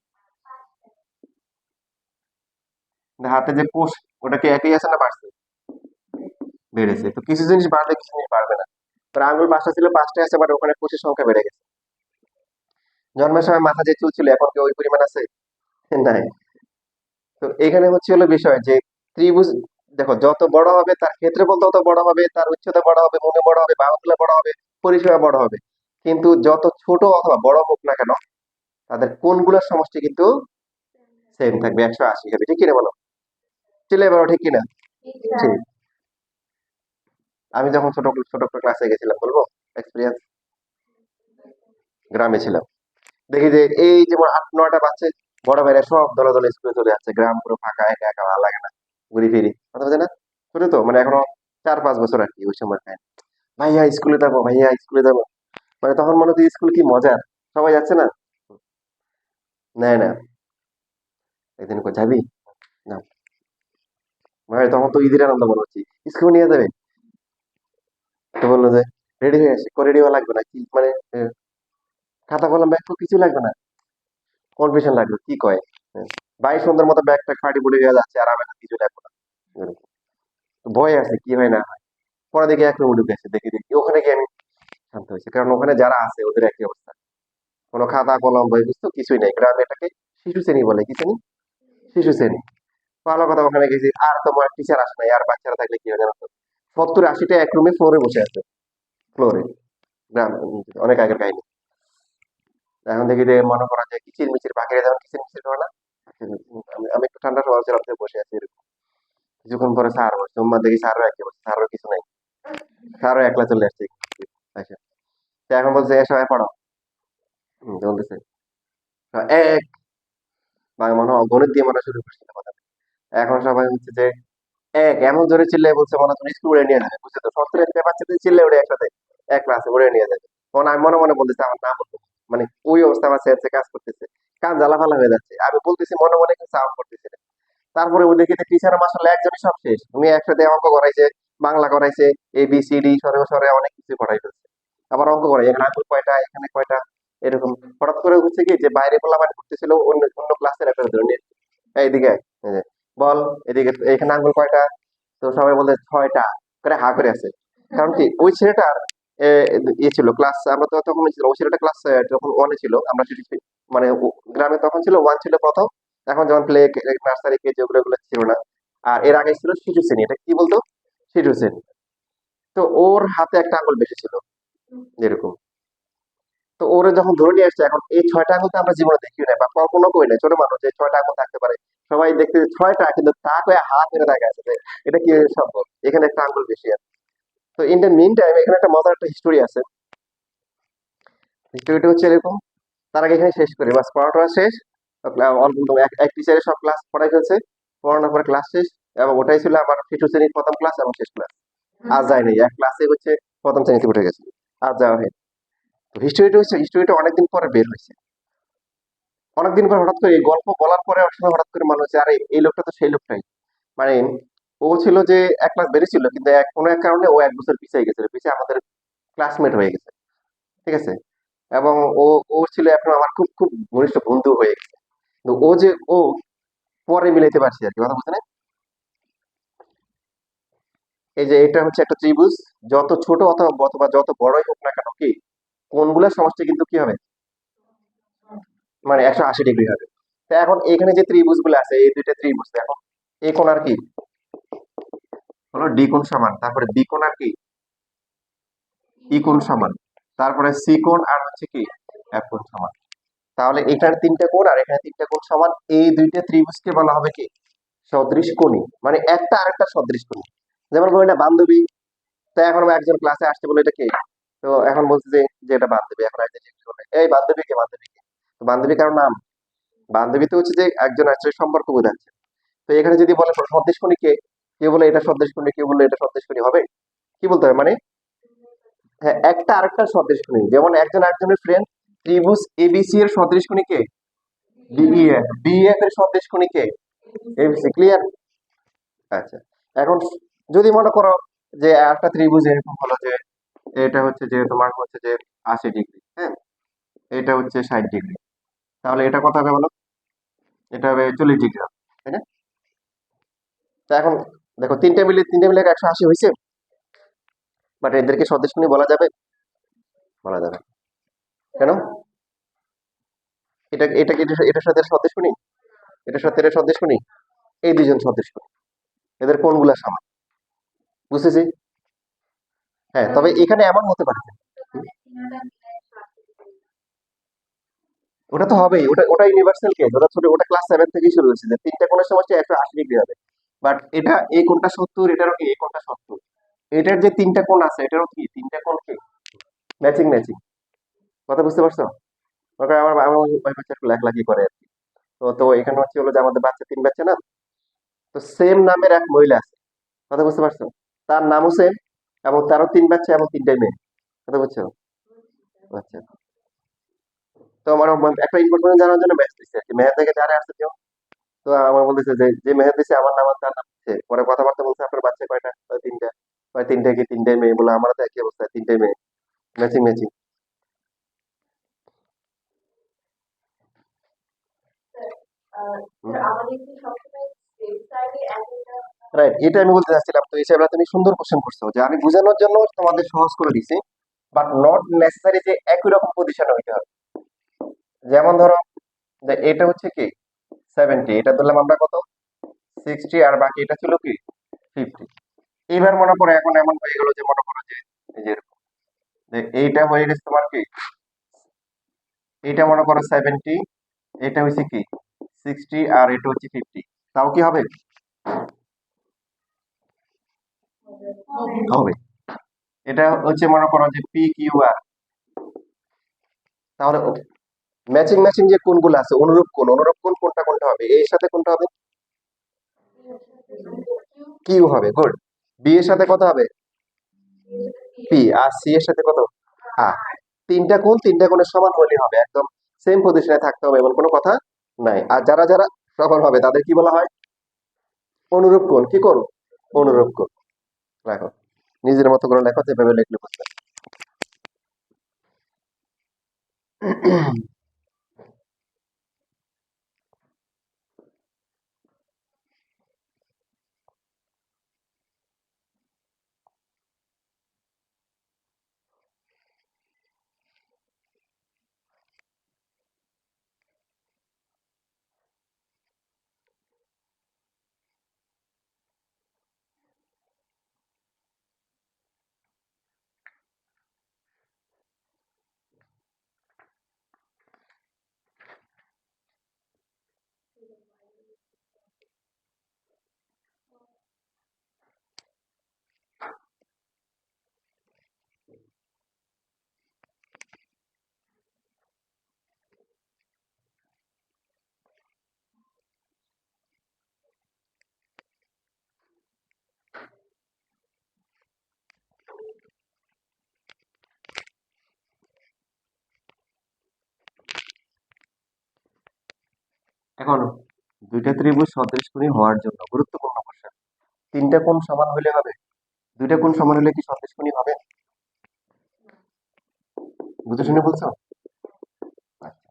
হাতে যে কোষ, ওটা কি একই আছে না বাড়ছে? বেড়েছে। তো কিছু জিনিস বাড়বে, কিছু জিনিস বাড়বে না। তোর আঙ্গুল 5টা ছিল, 5টাই আছে, বাট ওখানে কোষের সংখ্যা বেড়ে গেছে। জন্মের সময় মাথা যে চুল ছিল, এখন কি ওই পরিমাণ আছে? নাই। তো এখানে হচ্ছে হলো বিষয় যে ত্রিভুজ, দেখো যত বড় হবে তার ক্ষেত্রফল তত বড় হবে, তার উচ্চতা বড় হবে, ভূমি বড় হবে, বাহুগুলো বড় হবে, পরিসীমা বড় হবে। কিন্তু যত ছোট অথবা বড় হোক না কেন, তাদের কোণগুলোর সমষ্টি কিন্তু সেম থাকবে, 180 হবে। ঠিক কিনা বলো? চলে বলো, ঠিক কিনা? ঠিক। আমি যখন ছোট ছোট ক্লাসে গেছিলাম, বলবো এক্সপিরিয়েন্স, গ্রামে ছিলাম, দেখি যে এই যেমন 8-9টা বাচ্চা বড় ভাইরা সব দলে দলে স্কুলে চলে যাচ্ছে, গ্রাম পুরো ফাঁকা, একা একা, ভালো লাগে না, ঘুরি ফিরি, কথা বোঝে না? ছোট তো, মানে এখনো 4-5 বছর আর কি ওই সময়। ভাইয়া স্কুলে যাবো, ভাইয়া স্কুলে যাবো, মানে তখন মনে হচ্ছে স্কুল কি মজার, সবাই যাচ্ছে না, নেয় না। একদিন কই যাবি না, ভাই তখন তো ঈদের আনন্দ মনে হচ্ছে, স্কুল নিয়ে যাবে। তো বললো যে রেডি হয়ে আসি, রেডি হওয়া লাগবে না কি, মানে খাতা কলম ব্যাগ কিছু লাগবে না, কনফিউশন লাগবে কি কয়। ভাই সুন্দর মতো ব্যাগটা খাটি বলে গিয়ে যাচ্ছে, আর আমি না কিছু লাগবে না, এরকম। তো ভয় আছে কি হয় না হয়। পরে দেখি এক রুমে ঢুকে আছে, দেখি দেখি ওখানে গিয়ে আমি শান্ত হয়েছে, কারণ ওখানে যারা আছে ওদের একই অবস্থা, কোনো খাতা কলম বই পুস্তক কিছুই নেই। গ্রামে এটাকে শিশু শ্রেণী বলে, কি শ্রেণী? শিশু শ্রেণী। ভালো কথা, ওখানে গেছি, আর তোমার টিচার আসে নাই, আর বাচ্চারা থাকলে কি হয় জানো তো, 70-80টা এক রুমে ফ্লোরে বসে আছে, ফ্লোরে। গ্রাম, অনেক আগের কাহিনী। এখন দেখি যে মনে করা যায় কিচির মিচির, পাখিরা যেমন কিচির মিচির করে না, আমি আমি একটু ঠান্ডা সময় ছিলাম, বসে আছি এরকম। কিছুক্ষণ পরে স্যার বসে, তোমার দেখি স্যারও একই বসে, স্যারও কিছু নাই, স্যারও একলা চলে আসছে। আচ্ছা, তো এখন বলছে এ সবাই পড়ো। বলতেছে এক, বা মনে হয় গণিত দিয়ে মনে হয় শুরু করছিল কথা। এখন সবাই হচ্ছে যে এক, এমন জোরে চিল্লাই বলছে মনে হয় তুমি স্কুল উড়ে নিয়ে যাবে, বুঝছো তো, 70 বাচ্চাদের চিল্লাই উড়ে একসাথে এক ক্লাসে উড়ে নিয়ে যাবে। তখন আমি মনে মনে বলতেছি আমার নাম বলবো, মানে ওই অবস্থা আমার সেন্সে কাজ করতেছে, কান জ্বালা ফালা হয়ে যাচ্ছে, আমি বলতেছি মনে মনে কিন্তু সাউন্ড করতেছি না। তারপরে ওই দেখি টিচার মাসাল্লাহ একজনই সব শেষ, উনি একসাথে অঙ্ক করাইছে, বাংলা করাইছে, এ বি সি ডি সরে সরে অনেক কিছু করাই ফেলছে। আবার অঙ্ক করাই, এখানে আঙ্গুল কয়টা, এখানে কয়টা, এরকম। হঠাৎ করে হচ্ছে কি যে বাইরে পোলাপান করতেছিল, অন্য অন্য ক্লাসের একটা ধরে নিয়ে, এইদিকে আয়, এই যে, বল, এদিকে এখানে আঙ্গুল কয়টা, তো সবাই বলে 6টা, করে হা করে আছে। কারণ কি ওই ছেলেটার এ, ইয়ে ছিল ক্লাস, আমরা তো তখন ছিল, ওই ছেলেটা ক্লাস যখন ওয়ানে ছিল, আমরা মানে গ্রামে তখন ছিল ওয়ান ছিল প্রথম, এখন যেমন প্লে, নার্সারি, কেজি, ওগুলো ওগুলো ছিল না। আর এর আগে ছিল শিশু শ্রেণী, এটা কি বলতো, শিশু শ্রেণী। তো ওর হাতে একটা আঙুল বেশি ছিল, এরকম। তো ওরে যখন ধরে নিয়ে আসছে, এখন এই 6টা আঙুল তো আমরা জীবনে দেখিও না বা কল্পনা করি না, ছোট মানুষ যে 6টা আঙুল থাকতে পারে, সবাই দেখতে 6টা, কিন্তু তা কয়ে হাত মেরে দেখা আছে যে এটা কি সম্ভব, এখানে একটা আঙুল বেশি আছে। তো ইন দ্য মিন টাইম এখানে একটা মজার একটা হিস্টোরি আছে। হিস্টোরিটা হচ্ছে এরকম, তার আগে এখানে শেষ করি, বাস পড়াটা শেষ। অল্প এক এক টিচারে সব ক্লাস পড়াই ফেলছে, পড়ানোর পরে ক্লাস শেষ। এবং ওটাই ছিল আমার শিশু শ্রেণীর প্রথম ক্লাস এবং শেষ ক্লাস। আজ যায়নি, এক ক্লাসে হচ্ছে প্রথম শ্রেণীতে উঠে গেছে, আর যাওয়া হয়নি। তো হিস্টোরিটা অনেকদিন পরে বের হয়েছে, অনেকদিন পর হঠাৎ করে এই গল্প বলার পরে এক সময় হঠাৎ করে মনে হচ্ছে আরে এই লোকটা তো সেই লোকটাই। মানে ও ছিল যে এক ক্লাস বেড়েছিল, কিন্তু কোনো এক কারণে ও 1 বছর পিছিয়ে গেছিল, পিছিয়ে আমাদের ক্লাসমেট হয়ে গেছে, ঠিক আছে। এবং ও ও ছিল এখন আমার খুব খুব ঘনিষ্ঠ বন্ধু হয়ে গেছে। কিন্তু ও যে ও পরে মিলাইতে পারছি আর কি, কথা বুঝতে না। এই যে এটা হচ্ছে একটা ত্রিভুজ, যত ছোট অথবা অথবা যত বড়ই হোক না কেন, কি কোনগুলোর সমষ্টি কিন্তু কি হবে, মানে 180 ডিগ্রি হবে। তো এখন এখানে যে ত্রিভুজ গুলো আছে, এই দুইটা ত্রিভুজ দেখো, এই কোণ আর কি হলো ডি কোণ সমান, তারপরে বি কোণ আর কি ই কোণ সমান, তারপরে সি কোণ আর হচ্ছে কি এফ কোণ সমান। তাহলে এখানে 3টা কোণ আর এখানে 3টা কোণ সমান, এই দুইটা ত্রিভুজকে বলা হবে কি সদৃশ কোণী, মানে একটা আরেকটা সদৃশ কোণী। যেমন বলি না বান্ধবী, তো এখন একজন ক্লাসে আসতে বলে এটা কে, তো এখন বলছে যে যে এটা বান্ধবী, এখন একজন জিজ্ঞেস করবে এই বান্ধবী কে, বান্ধবী কে, তো বান্ধবী কারো নাম, বান্ধবী তো হচ্ছে যে একজন একজনের সম্পর্ক বোঝাচ্ছে। তো এখানে যদি বলে সদৃশ কোণী কে, কেউ বলে এটা সদৃশ কোণী, কেউ বলে এটা সদৃশ কোণী, হবে কি বলতে হবে মানে, হ্যাঁ একটা আরেকটা সদৃশ কোণী, যেমন একজন একজনের ফ্রেন্ড, ত্রিভুজ এবিসি এর সদৃশ কোণী কে, ডিইএফ, ডিইএফ এর সদৃশ কোণী কে, এবিসি, ক্লিয়ার। আচ্ছা, এখন যদি মনে করো যে একটা ত্রিভুজ এরকম হলো যে এটা হচ্ছে যে তোমার হচ্ছে যে 80 ডিগ্রি, হ্যাঁ, এটা হচ্ছে 60 ডিগ্রি, তাহলে এটা কত হবে বলো, এটা হবে 40 ডিগ্রি, তাই না? তো এখন দেখো তিনটে মিলে 180 হয়েছে, বাট এদেরকে সদৃশ কোণী বলা যাবে, বলা যাবে না। কেন, এটা এটা কি এটার সাথে সদৃশ কোণী, এটার সাথে এটা সদৃশ কোণী, এই দুইজন সদৃশ কোণী, এদের কোণগুলা সমান, বুঝতেছি। হ্যাঁ, তবে এখানে এমন হতে পারে, ওটা তো হবেই, ওটা ওটা ইউনিভার্সাল কেস, ওটা ছোট, ওটা ক্লাস 7 থেকেই শুরু হয়েছে যে 3টা কোণের সমষ্টি 180 ডিগ্রি হবে। বাট এটা এই কোণটা 70, এটারও কি এই কোণটা 70, এটার যে 3টা কোণ আছে এটারও কি 3টা কোণ কি ম্যাচিং ম্যাচিং, কথা বুঝতে পারছো? ওটা আমার আমার ওই বাচ্চা একটু লেখালেখি করে আর কি। তো তো এখানে হচ্ছে হলো যে আমাদের বাচ্চা 3 বাচ্চা না, তো সেম নামের এক মহিলা আছে, কথা বুঝতে পারছো, তার নামও সেম, এবং তারও 3 বাচ্চা এবং 3টাই মেয়ে, কথা বুঝছো? আচ্ছা, তো আমার একটা ইনফরমেশন জানার জন্য মেসেজ দিচ্ছে আর কি, মেহের থেকে যারা আসছে কেউ, তো আমার বলতেছে যে যে মেহের দিছে আমার নাম আর তার নাম হচ্ছে, পরে কথাবার্তা বলছে আপনার বাচ্চা কয়টা, 3টা, 3টা কি 3টাই মেয়ে, বলে আমারও তো একই অবস্থা, 3টাই মেয়ে, ম্যাচিং ম্যাচিং। রাইট, এটা আমি বলতে চাচ্ছিলাম, তো হিসেবে তুমি সুন্দর কোশ্চেন করছো, যে আমি বোঝানোর জন্য তোমাদের সহজ করে দিছি। বাট নট নেসেসারি যে একই রকম পজিশনে হইতে হবে। যেমন ধরো যে এটা হচ্ছে কি 70, এটা ধরলাম আমরা কত 60, আর বাকি এটা ছিল কি 50। এবার মনে করো এখন এমন হয়ে গেল যে মনে করো যে এই যে এরকম, যে এইটা হয়ে গেছে তোমার কি, এটা মনে করো 70, এটা হচ্ছে কি 60, আর এটা হচ্ছে 50, তাও কি হবে? হবে। এটা হচ্ছে মনে করো যে পি কিউ আর। তাহলে ম্যাচিং ম্যাচিং যে কোণগুলো আছে, অনুরূপ কোণ, অনুরূপ কোণ কোনটা কোনটা হবে, এর সাথে কোনটা হবে? কিউ হবে, গুড। বি এর সাথে কত হবে? পি। আর সি এর সাথে কত? আর তিনটা কোণ, তিনটা কোণের সমান হলে হবে, একদম সেম পজিশনে থাকতে হবে এমন কোনো কথা নাই। আর যারা যারা সমান হবে তাদের কি বলা হয়? অনুরূপ কোণ। কি কোণ? অনুরূপ কোণ। দেখো, নিজের মতো করে লেখো, যেভাবে লিখলে বুঝবে। এখন দুইটা ত্রিভুজ সদৃশকোণী হওয়ার জন্য গুরুত্বপূর্ণ কোশ্চেন, তিনটা কোণ সমান হলে হবে? দুইটা কোণ সমান হলে কি সদৃশকোণী হবে? বুঝে শুনে বলছো? আচ্ছা,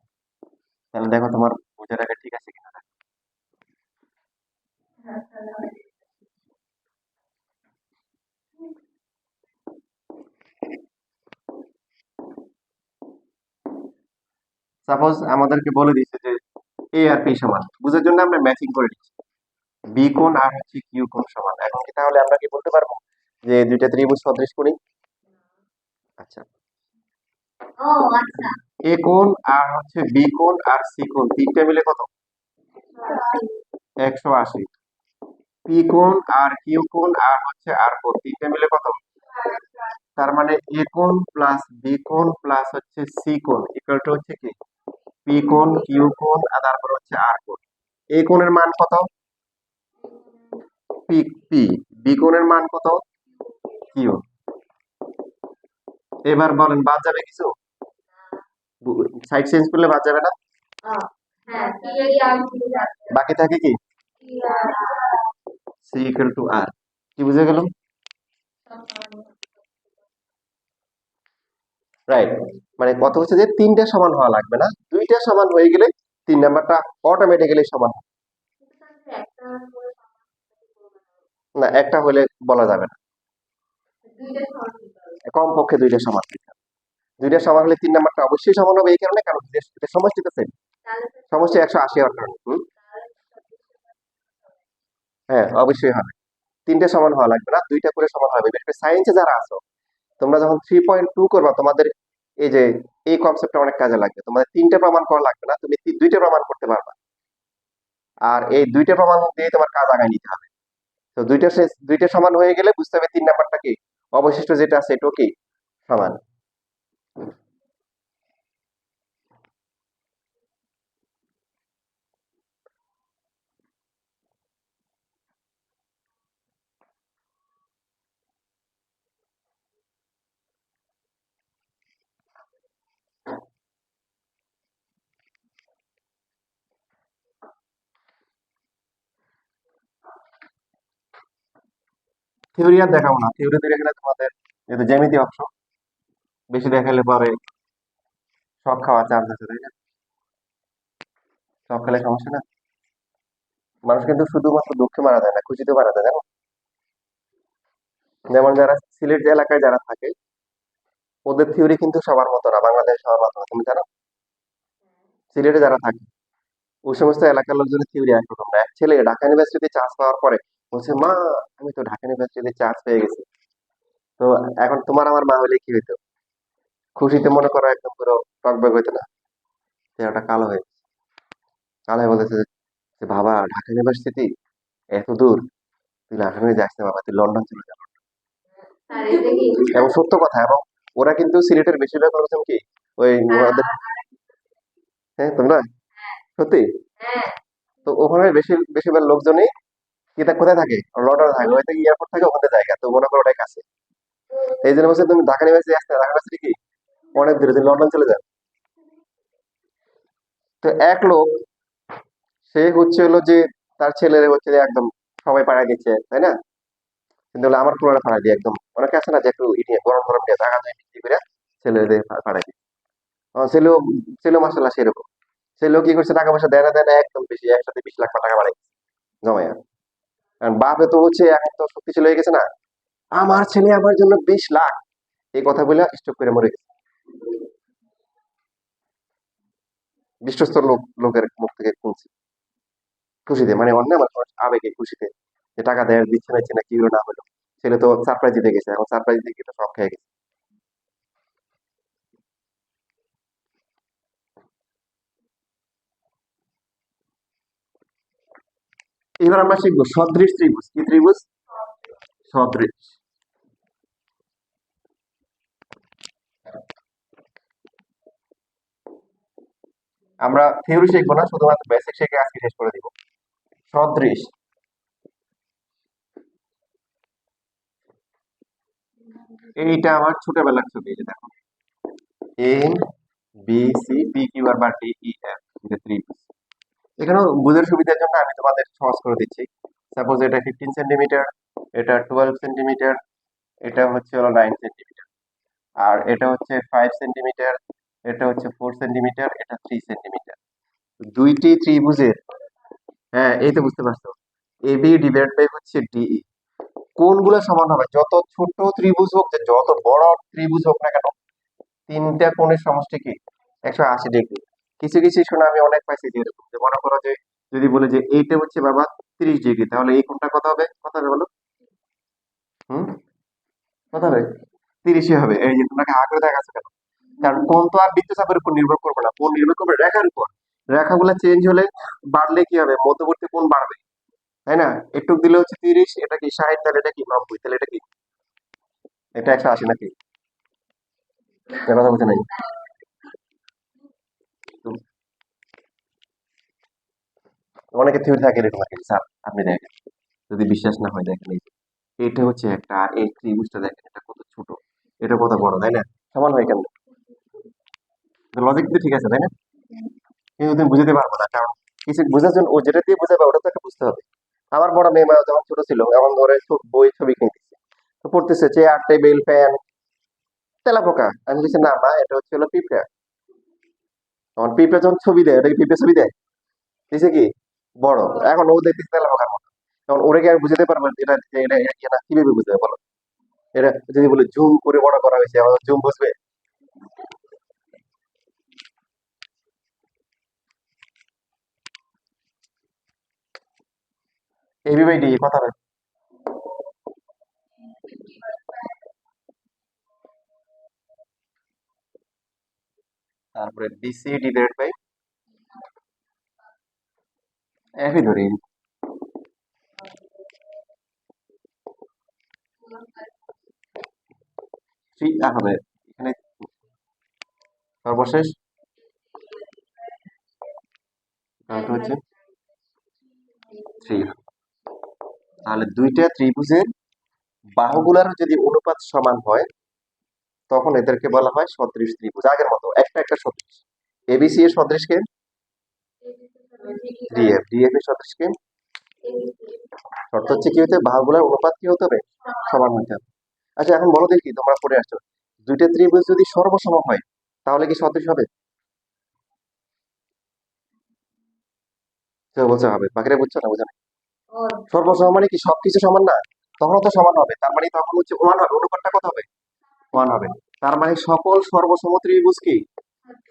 তাহলে দেখো তোমার বোঝার আগে ঠিক আছে কিনা। সাপোজ আমাদেরকে বলে দিচ্ছে যে এ আর পি সমান, বুঝার জন্য আমরা ম্যাচিং করে দিচ্ছি, বি কোণ আর হচ্ছে কিউ কোণ সমান। এখন কি তাহলে আমরা কি বলতে পারবো যে দুইটা ত্রিভুজ সদৃশকোণী? আচ্ছা, এ কোণ আর হচ্ছে বি কোণ আর সি কোণ তিনটা মিলে কত? 180। পি কোণ আর কিউ কোণ আর হচ্ছে আর কোণ তিনটা মিলে কত? তার মানে এ কোণ প্লাস বি কোণ প্লাস হচ্ছে সি কোণ ইকুয়াল টু হচ্ছে কি পি কোণ কিউ কোণ আর তারপর হচ্ছে আর কোণ। এ কোণের মান কত? P P. বি কোণের মান কত? কিউ। এবার বলেন বাদ যাবে কিছু? সাইড চেঞ্জ করলে বাদ যাবে না? বাকি থাকে কি? সি ইকুয়াল টু আর। কি বুঝে গেল? রাইট। মানে কথা হচ্ছে যে তিনটা সমান হওয়া লাগবে না, দুইটা সমান হয়ে গেলে তিন নাম্বারটা অটোমেটিক্যালি সমান হবে। না, একটা হলে বলা যাবে না, কমপক্ষে দুইটা সমান হতে হবে। দুইটা সমান হলে তিন নাম্বারটা অবশ্যই সমান হবে, এই কারণে কারণ এটা সমষ্টিটা সেম, সমষ্টি 180 হওয়ার কারণে। হ্যাঁ, অবশ্যই হবে। তিনটা সমান হওয়া লাগবে না, দুইটা করে সমান হবে। বিশেষ করে সায়েন্সে যারা আছো, তোমরা যখন 3.2 করবা, তোমাদের এই যে এই কনসেপ্টটা অনেক কাজে লাগবে। তোমাদের তিনটা প্রমাণ করা লাগবে না, তুমি দুইটা প্রমাণ করতে পারবা। আর এই দুইটা প্রমাণ দিয়ে তোমার কাজ আগায় নিতে হবে। তো দুইটা সমান হয়ে গেলে বুঝতে হবে তিন নাম্বারটা কি, অবশিষ্ট যেটা আছে এটাও কি সমান। থিওরি আর দেখাবো না, থিওরি দিয়ে গেলে তোমাদের যেহেতু জ্যামিতি অংশ বেশি দেখালে পরে সব খাওয়ার চান্স আছে, তাই না? সব খেলে সমস্যা না। মানুষ কিন্তু শুধুমাত্র দুঃখে মারা যায় না, খুশিতে মারা যায়, জানো? যেমন যারা সিলেট এলাকায় যারা থাকে, ওদের থিওরি কিন্তু সবার মতো না, বাংলাদেশ সবার মতো না, তুমি জানো? সিলেটে যারা থাকে ওই সমস্ত এলাকার লোকজনের থিওরি একরকম না। এক ছেলে ঢাকা ইউনিভার্সিটিতে চান্স পাওয়ার পরে বলছে, মা আমি তো ঢাকা ইউনিভার্সিটিতে চান্স পেয়ে গেছি। তো এখন তোমার আমার মা হলে কি হইতো? খুশিতে মনে করো একদম পুরো টকবক হইতো না, চেহারাটা কালো হয়ে কালো হয়ে বলতেছে যে বাবা ঢাকা ইউনিভার্সিটি এত দূর, তুই ঢাকা ইউনিভার্সিটি যাস না বাবা, তুই লন্ডন চলে যা। এবং সত্য কথা। এবং ওরা কিন্তু সিলেটের বেশিরভাগ লোকজন কি ওই ওদের, হ্যাঁ তোমরা সত্যি, তো ওখানে বেশিরভাগ লোকজনই কোথায় থাকে, লন্ডনে থাকে, ওই থেকে এয়ারপোর্ট থাকে ওখানে জায়গা, তো মনে করো ওটাই কাছে। এই জন্য বলছে তুমি ঢাকা ইউনিভার্সিটি আসতে, ঢাকা ইউনিভার্সিটি কি অনেক দূরে, তুমি লন্ডন চলে যান। তো এক লোক, সে হচ্ছে হলো যে তার ছেলের হচ্ছে যে একদম সবাই পাড়ায় দিচ্ছে, তাই না? কিন্তু হলো আমার পুরোটা পাড়ায় দিয়ে একদম, অনেকে আছে না যে একটু নিয়ে গরম গরম দিয়ে টাকা দিয়ে বিক্রি করে ছেলেদের পাড়ায় দিয়ে। ছেলেও ছেলেও মাসাল্লাহ সেরকম। ছেলেও কি করছে, টাকা পয়সা দেয় না একদম বেশি, একসাথে 20 লাখ টাকা বাড়াই জমায়া। কারণ বাপে তো হচ্ছে এখন তো শক্তিশালী হয়ে গেছে না, আমার ছেলে আমার জন্য 20 লাখ, এই কথা বলে স্টক করে মরে গেছে। বিশ্বস্ত লোকের মুখ থেকে শুনছি, খুশিতে, মানে অন্য আমার আবেগে খুশিতে, যে টাকা দেয় দিচ্ছে না কি হলো না হলো। ছেলে তো সারপ্রাইজ দিতে গেছে, এখন সারপ্রাইজ দিয়ে তো সব খেয়ে গেছে। এবার আমরা শিখবো সদৃশ ত্রিভুজ। কি ত্রিভুজ? সদৃশ। আমরা থিওরি শিখবো না, শুধুমাত্র বেসিক শিখে আজকে শেষ করে দিব। সদৃশ, এইটা আমার ছোটবেলার ছবি, এই যে দেখো, A B C P Q R বা ডি ই এফ, এটা ত্রিভুজ। এখানেও বুঝের সুবিধার জন্য আমি তোমাদের সহজ করে দিচ্ছি। সাপোজ এটা 15 সেন্টিমিটার, এটা 12 সেন্টিমিটার, এটা হচ্ছে হলো 9 সেন্টিমিটার, আর এটা হচ্ছে 5 সেন্টিমিটার, এটা হচ্ছে 4 সেন্টিমিটার, এটা 3 সেন্টিমিটার। দুইটি ত্রিভুজের, হ্যাঁ এই তো বুঝতে পারছো, এ বি ডিভাইড বাই হচ্ছে ডিই, কোণগুলো সমান হবে। যত ছোট ত্রিভুজ হোক, যে যত বড় ত্রিভুজ হোক না কেন, তিনটা কোণের সমষ্টি কি 180 ডিগ্রি। কিছু কিছু শোনা আমি অনেক পাইছি, যে এরকম যে মনে করো যে যদি বলে যে এইটা হচ্ছে বাবা 30 ডিগ্রি, তাহলে এই কোণটা কত হবে বলো? হুম, কত হবে? 30ই হবে। এই যে তোমরা আগ্রহ দেখাচ্ছ কেন? কারণ কোণ তো আর বৃত্তচাপের উপর নির্ভর করবে না, কোণ নির্ভর করবে রেখার উপর। রেখাগুলো চেঞ্জ হলে, বাড়লে কি হবে, মধ্যবর্তী কোণ বাড়বে, তাই না? একটু দিলে হচ্ছে 30, এটা কি 60, তাহলে এটা কি 90, তাহলে এটা কি, এটা 180 নাকি? এ কথা বলছে নাই তো। অনেকে থিওরি থাকে এরকম আর কি, স্যার আপনি দেখেন, যদি বিশ্বাস না হয় দেখেন, এই যে এটা হচ্ছে একটা, আর এই ত্রিভুজটা দেখেন এটা কত ছোট, এটা কত বড়, তাই না? সমান হয় কেন? লজিক তো ঠিক আছে, তাই না? কিন্তু তুমি বুঝতে পারবো না, কারণ কিছু বোঝার জন্য ও যেটা দিয়ে বোঝাবে ওটা তো একটা বুঝতে হবে। আমার বড় মেয়ে যখন ছোট ছিল, এমন ধরে বই ছবি কিনে দিচ্ছে, তো পড়তেছে চেয়ার টেবিল ফ্যান, তেলা পোকা। আমি বলছি না মা, এটা হচ্ছে হলো পিঁপড়া। তখন পিঁপড়া যখন ছবি দেয়, ওটা কি পিঁপড়া ছবি দেয়? দিছে কি বড়, এখন ও দেখতেছে তেলা পোকার মতো। তখন ওরে কি আর বুঝতে পারবে এটা যে এটা কিভাবে বুঝবে বলো? এটা যদি বলে জুম করে বড় করা হয়েছে, আমাদের জুম বুঝবে? এইভাবেই কথা হবে। তারপরে বিসি ডিভাইড বাই, একই ধরে, 3 হবে এখানে, সর্বশেষ কাউন্ট হচ্ছে 3। তাহলে দুইটা ত্রিভুজের বাহুগুলার যদি অনুপাত সমান হয়, তখন এদেরকে বলা হয় সদৃশ ত্রিভুজ। আগের মতো একটা একটা সদৃশ, এবিসি এর সদৃশকে ডিএফ, ডিএফ এর সদৃশকে, শর্ত হচ্ছে কি হতে, বাহুগুলার অনুপাত কি হতে হবে, সমান হতে হবে। আচ্ছা এখন বলো দেখি, তোমরা পড়ে আসছো, দুইটা ত্রিভুজ যদি সর্বসম হয় তাহলে কি সদৃশ হবে? কেউ বলছে হবে, বাকিরা বুঝছো না, বুঝো না? সর্বসম মানে কি সবকিছু সমান না, তখন তো সমান হবে, তার মানে তখন হচ্ছে ওয়ান হবে, অনুপাতটা কত হবে, ওয়ান হবে। তার মানে সকল সর্বসম ত্রিভুজ কি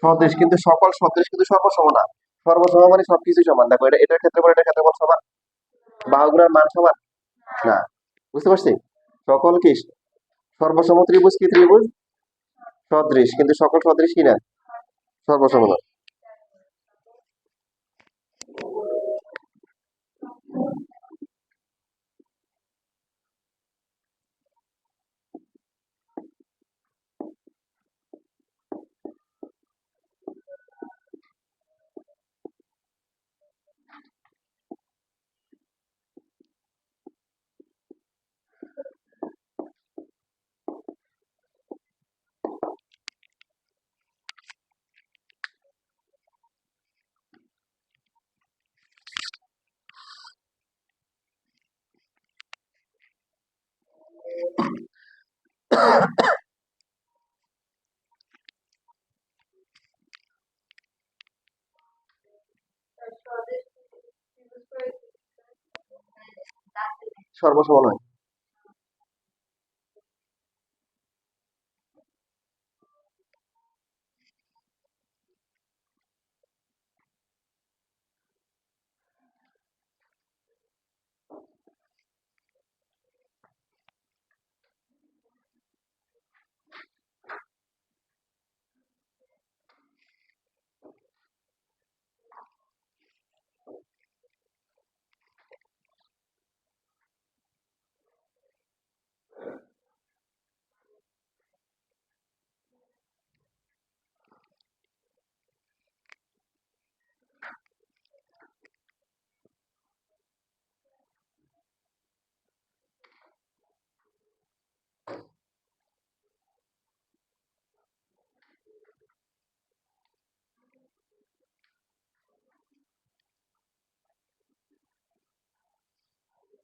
সদৃশ, কিন্তু সকল সদৃশ কিন্তু সর্বসম না। সর্বসম মানে সবকিছু সমান। দেখো এটা এটার ক্ষেত্রফল এটার ক্ষেত্রফল সমান, বাহুগুলোর মান সমান না। বুঝতে পারছি? সকল কি সর্বসম ত্রিভুজ কি ত্রিভুজ সদৃশ, কিন্তু সকল সদৃশ কি না সর্বসম না। সর্বসম নয়।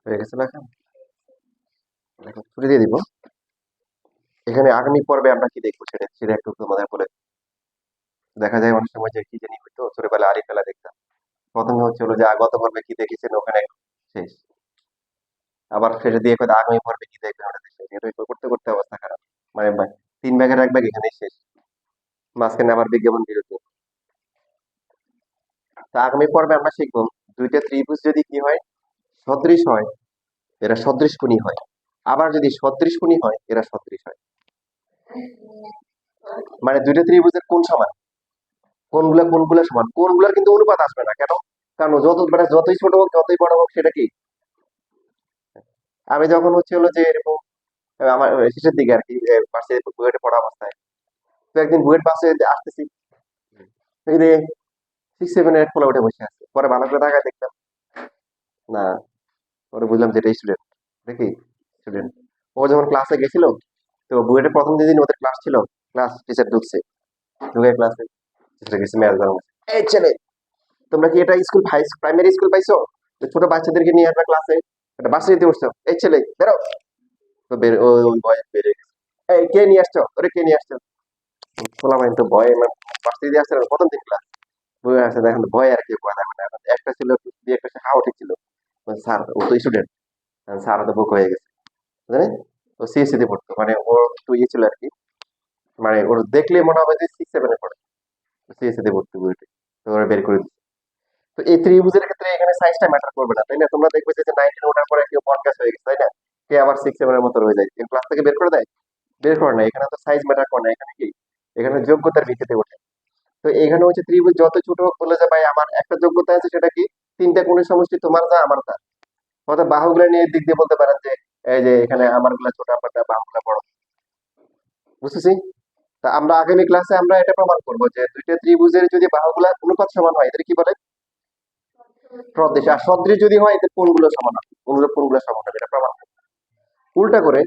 হয়ে গেছে না? এখন দেখো ছুটি দিয়ে দিব। এখানে আগামী পর্বে আমরা কি দেখবো সেটা সেটা একটু তোমাদের বলে দিই। দেখা যায় অনেক সময় যে কি জানি হইতো ছোটবেলা আড়ি ফেলা দেখতাম। প্রথমে হচ্ছে হলো যে গত পর্বে কি দেখেছেন ওখানে শেষ, আবার শেষে দিয়ে কথা আগামী পর্বে কি দেখবেন ওটা শেষ, এটা করতে করতে অবস্থা খারাপ। মানে তিন ভাগের এক ভাগ এখানেই শেষ, মাঝখানে আবার বিজ্ঞাপন বিরতি। তো আগামী পর্বে আমরা শিখবো দুইটা ত্রিভুজ যদি কি হয় সদৃশ হয় এরা সদৃশ কোণী হয়, আবার যদি সদৃশ কোণী হয় এরা সদৃশ হয়। মানে দুইটা ত্রিভুজের কোণ সমান, কোণগুলা সমান, কোণগুলার কিন্তু অনুপাত আসবে না। কেন? কারণ যত মানে যতই ছোট হোক যতই বড় হোক সেটা কি, আমি যখন হচ্ছে হলো যে এরকম আমার শেষের দিকে আর কি পাশে বুয়েটে পড়া অবস্থায়, তো একদিন বুয়েট পাশে আসতেছি, এই যে 6-7 এর পোলা উঠে বসে আছে। পরে ভালো করে তাকায় দেখলাম না, পরে বুঝলাম যে এটা স্টুডেন্ট। দেখি স্টুডেন্ট। ও যখন ক্লাসে গেছিল, তো বুয়েটের প্রথম যেদিন ওদের ক্লাস ছিল, ক্লাস টিচার ঢুকছে, ঢুকে ক্লাসে টিচার গেছে ম্যাথ জানানো। এই ছেলে, তোমরা কি এটা স্কুল প্রাইমারি স্কুল পাইছো, যে ছোট বাচ্চাদেরকে নিয়ে আসবে ক্লাসে, এটা বাসা উঠছো? এই ছেলে বেরো। তো বের ওই ভয় বেড়ে গেছে। এই কে নিয়ে আসছো, ওরে কে নিয়ে আসছো? বললাম আমি তো ভয়ে মানে বাসা দিয়ে আসছে প্রথম দিন ক্লাস, বই আসছে দেখেন ভয় আর কি করা যাবে না। একটা ছিল দিয়ে একটা হা উঠেছিল, স্যার ও তো স্টুডেন্ট, স্যার তো বুক হয়ে গেছে জানেন। ও সিএসসি তে পড়তো, মানে ওর একটু ইয়ে ছিল আর কি, মানে ওর দেখলে মনে হবে যে 6-7 এ পড়ে। সিএসসি তে ভর্তি বইটি, তো ওরা বের করে দিচ্ছে। তো এই ত্রিভুজের ক্ষেত্রে এখানে সাইজটা ম্যাটার করবে না, তাই না? তোমরা দেখবে যে 9-10 ওঠার পরে কেউ বটগাছ হয়ে গেছে, তাই না? কে আবার 6-7 এর মতো রয়ে যায়, ক্লাস থেকে বের করে দেয়, বের করে না। এখানে তো সাইজ ম্যাটার করে না, এখানে কি এখানে যোগ্যতার ভিত্তিতে ওঠে। তো এখানে হচ্ছে ত্রিভুজ যত ছোট হোক বলে যে ভাই আমার একটা যোগ্যতা আছে, সেটা কি তিনটা কোণের সমষ্টি, তোমার যা আমার তা। অর্থাৎ বাহুগুলো নিয়ে দিক দিয়ে বলতে পারেন যে এই যে এখানে আমার গুলা ছোট আপনারটা বাহুগুলা বড়। বুঝতেছি? তা আমরা আগামী ক্লাসে আমরা এটা প্রমাণ করবো যে দুইটা ত্রিভুজের যদি বাহুগুলা অনুপাত সমান হয় এদের কি বলে সদৃশ, আর সদৃশ যদি হয় এদের কোণগুলো সমান হবে, কোণগুলো সমান হবে, এটা প্রমাণ করবো। উল্টা করে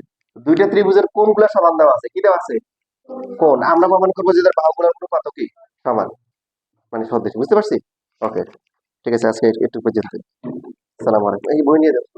দুইটা ত্রিভুজের কোণগুলো সমান দেওয়া আছে, কি দেওয়া আছে কোণ, আমরা প্রমাণ করবো যে এদের বাহুগুলোর অনুপাত কি সমান, মানে সদৃশ। বুঝতে পারছি? ওকে, ঠিক আছে, আজকে একটু পর্যন্ত। সালাম আলাইকুম। এই বই নিয়ে যাবো।